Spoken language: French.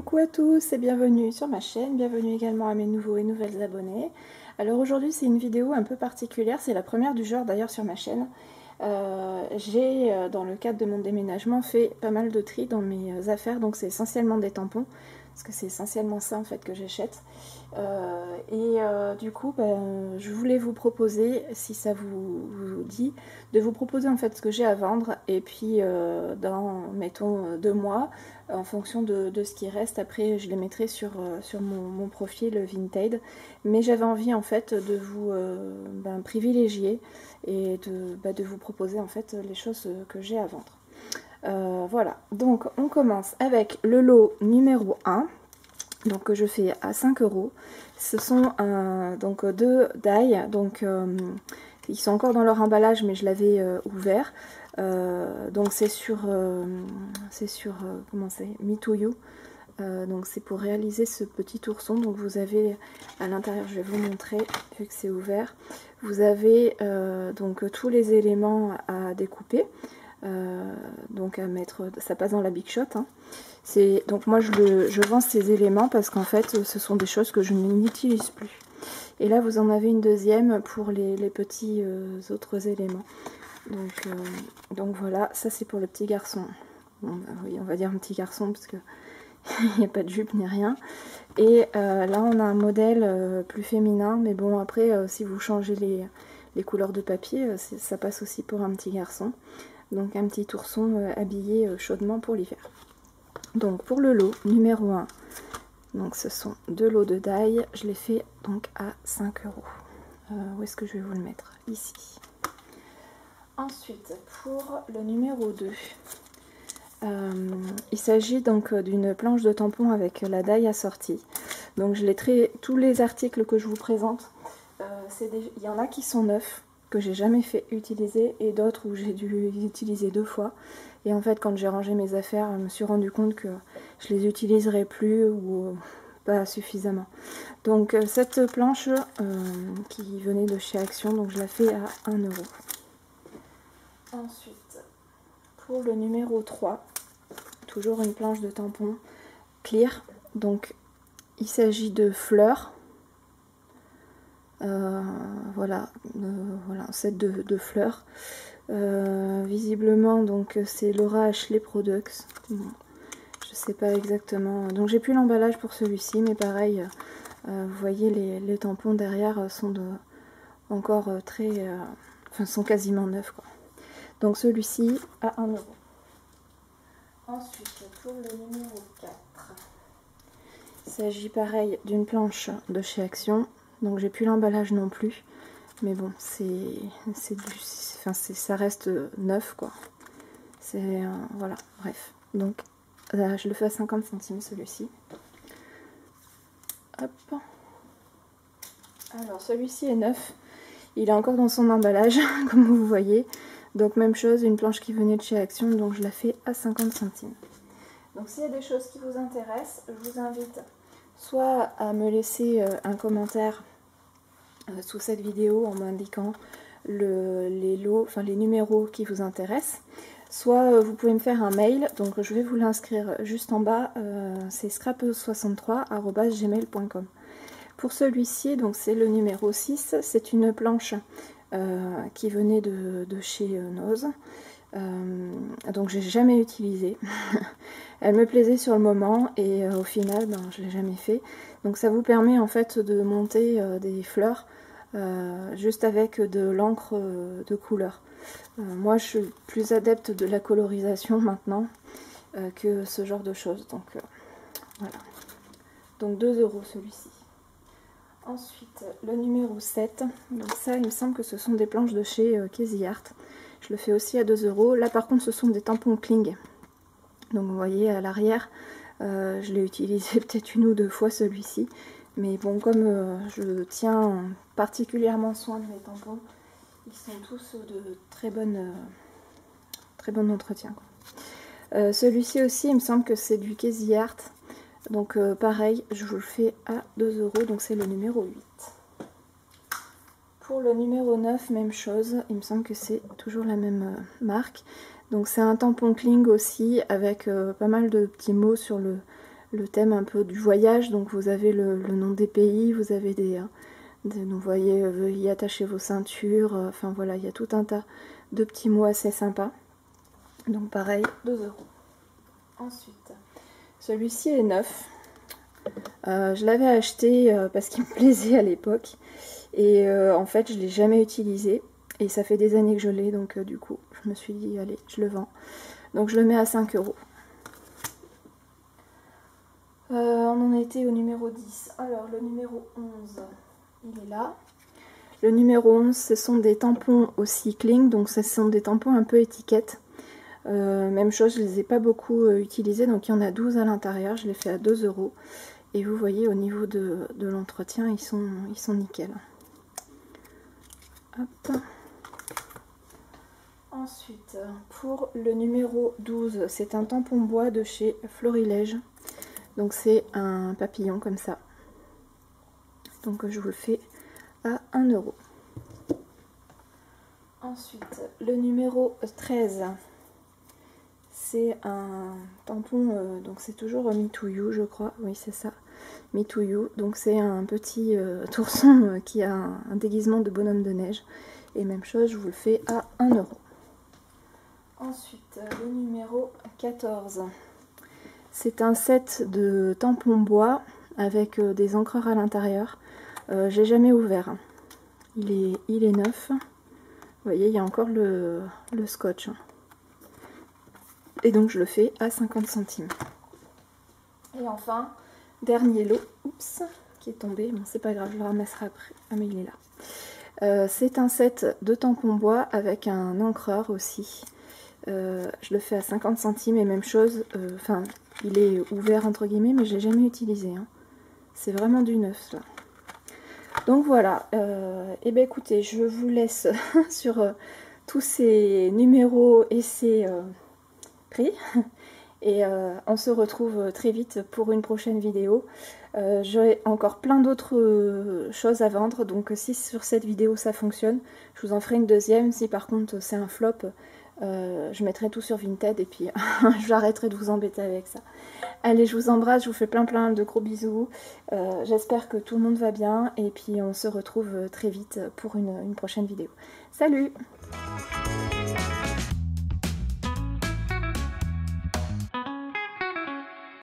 Coucou à tous et bienvenue sur ma chaîne, bienvenue également à mes nouveaux et nouvelles abonnés. Alors aujourd'hui c'est une vidéo un peu particulière, c'est la première du genre d'ailleurs sur ma chaîne. J'ai dans le cadre de mon déménagement fait pas mal de tri dans mes affaires, donc c'est essentiellement des tampons, parce que c'est essentiellement ça en fait que j'achète. Du coup je voulais vous proposer, si ça vous dit, de vous proposer en fait ce que j'ai à vendre, et puis dans mettons 2 mois, en fonction de ce qui reste, après je les mettrai sur mon profil Vinted. Mais j'avais envie en fait de vous privilégier et de vous proposer en fait les choses que j'ai à vendre. Voilà, donc on commence avec le lot numéro 1, donc que je fais à 5 €. Ce sont donc 2 die, donc ils sont encore dans leur emballage mais je l'avais ouvert. Donc c'est sur comment c'est, Me To You. Donc c'est pour réaliser ce petit ourson. Donc vous avez à l'intérieur, je vais vous montrer vu que c'est ouvert, vous avez donc tous les éléments à découper, donc à mettre, ça passe dans la Big Shot, hein. Donc moi je vends ces éléments parce qu'en fait ce sont des choses que je n'utilise plus. Et là vous en avez une deuxième pour les petits autres éléments. Donc voilà, ça c'est pour le petit garçon. Bon, oui, on va dire un petit garçon parce que il n'y a pas de jupe ni rien. Et là on a un modèle plus féminin, mais bon après si vous changez les couleurs de papier, ça passe aussi pour un petit garçon. Donc un petit ourson habillé chaudement pour l'hiver. Donc pour le lot numéro 1, donc ce sont 2 lots de die, je les fais donc à 5 €. Où est-ce que je vais vous le mettre? Ici. Ensuite pour le numéro 2, il s'agit donc d'une planche de tampon avec la die assortie. Donc je l'ai tous les articles que je vous présente, il y en a qui sont neufs, que j'ai jamais fait utiliser, et d'autres où j'ai dû les utiliser 2 fois. Et en fait quand j'ai rangé mes affaires, je me suis rendu compte que je les utiliserai plus ou pas suffisamment. Donc cette planche qui venait de chez Action, donc je la fais à 1 €. Ensuite pour le numéro 3, toujours une planche de tampon clear. Donc il s'agit de fleurs. Voilà, un set de fleurs. Visiblement donc c'est Laura Ashley Products. Bon, je sais pas exactement. Donc j'ai plus l'emballage pour celui-ci, mais pareil, vous voyez les tampons derrière sont encore très, enfin sont quasiment neufs quoi. Donc celui-ci à 1 €. Ensuite pour le numéro 4, il s'agit pareil d'une planche de chez Action. Donc j'ai plus l'emballage non plus, mais bon ça reste neuf quoi. Voilà, bref. Donc là, je le fais à 50 centimes celui-ci. Hop. Alors celui-ci est neuf, il est encore dans son emballage comme vous voyez. Donc même chose, une planche qui venait de chez Action, donc je la fais à 50 centimes. Donc s'il y a des choses qui vous intéressent, je vous invite soit à me laisser un commentaire sous cette vidéo en m'indiquant les lots, enfin les numéros qui vous intéressent, soit vous pouvez me faire un mail, donc je vais vous l'inscrire juste en bas, c'est scrap63@gmail.com. Pour celui-ci, donc c'est le numéro 6, c'est une planche qui venait de chez Noz. Donc j'ai jamais utilisé. Elle me plaisait sur le moment et au final je l'ai jamais fait. Donc ça vous permet en fait de monter des fleurs juste avec de l'encre de couleur. Moi je suis plus adepte de la colorisation maintenant que ce genre de choses. Donc voilà. Donc 2 € celui-ci. Ensuite le numéro 7, donc ça il me semble que ce sont des planches de chez Casey Art. Je le fais aussi à 2 €. Là par contre ce sont des tampons Kling. Donc vous voyez à l'arrière, je l'ai utilisé peut-être 1 ou 2 fois celui-ci. Mais bon, comme je tiens particulièrement soin de mes tampons, ils sont tous de très bon entretien, quoi. Celui-ci aussi, il me semble que c'est du Casey Art. Donc pareil, je vous le fais à 2 €, donc c'est le numéro 8. Pour le numéro 9, même chose, il me semble que c'est toujours la même marque. Donc c'est un tampon Kling aussi, avec pas mal de petits mots sur le thème un peu du voyage. Donc vous avez le nom des pays, vous avez vous voyez, veuillez attacher vos ceintures. Enfin voilà, il y a tout un tas de petits mots assez sympas. Donc pareil, 2 €. Ensuite, celui-ci est neuf. Je l'avais acheté parce qu'il me plaisait à l'époque. Et en fait, je ne l'ai jamais utilisé. Et ça fait des années que je l'ai, donc du coup, je me suis dit, allez, je le vends. Donc je le mets à 5 €. On en était au numéro 10. Alors, le numéro 11, il est là. Le numéro 11, ce sont des tampons au cycling. Donc ce sont des tampons un peu étiquettes. Même chose, je ne les ai pas beaucoup utilisés. Donc il y en a 12 à l'intérieur. Je les fais à 2 €. Et vous voyez, au niveau de l'entretien, ils sont nickel. Hop. Ensuite, pour le numéro 12, c'est un tampon bois de chez Florilège. Donc c'est un papillon comme ça. Donc je vous le fais à 1 €. Ensuite, le numéro 13, c'est un tampon, donc c'est toujours Me To You, je crois. Oui, c'est ça, Me To You. Donc c'est un petit ourson qui a un déguisement de bonhomme de neige. Et même chose, je vous le fais à 1 €. Ensuite, le numéro 14. C'est un set de tampons bois avec des encreurs à l'intérieur. J'ai jamais ouvert. Il est neuf. Vous voyez, il y a encore le scotch. Et donc je le fais à 50 centimes. Et enfin, dernier lot, oups, qui est tombé. Bon, c'est pas grave, je le ramasserai après. Ah, mais il est là. C'est un set de tampons bois avec un encreur aussi. Je le fais à 50 centimes et même chose, enfin il est ouvert entre guillemets mais je l'ai jamais utilisé, hein. C'est vraiment du neuf là. Donc voilà, et bien écoutez, je vous laisse sur tous ces numéros et ces prix et on se retrouve très vite pour une prochaine vidéo. J'aurai encore plein d'autres choses à vendre, donc si sur cette vidéo ça fonctionne, je vous en ferai une deuxième. Si par contre c'est un flop, je mettrai tout sur Vinted et puis j'arrêterai de vous embêter avec ça. Allez, je vous embrasse, je vous fais plein de gros bisous. J'espère que tout le monde va bien et puis on se retrouve très vite pour une prochaine vidéo. Salut!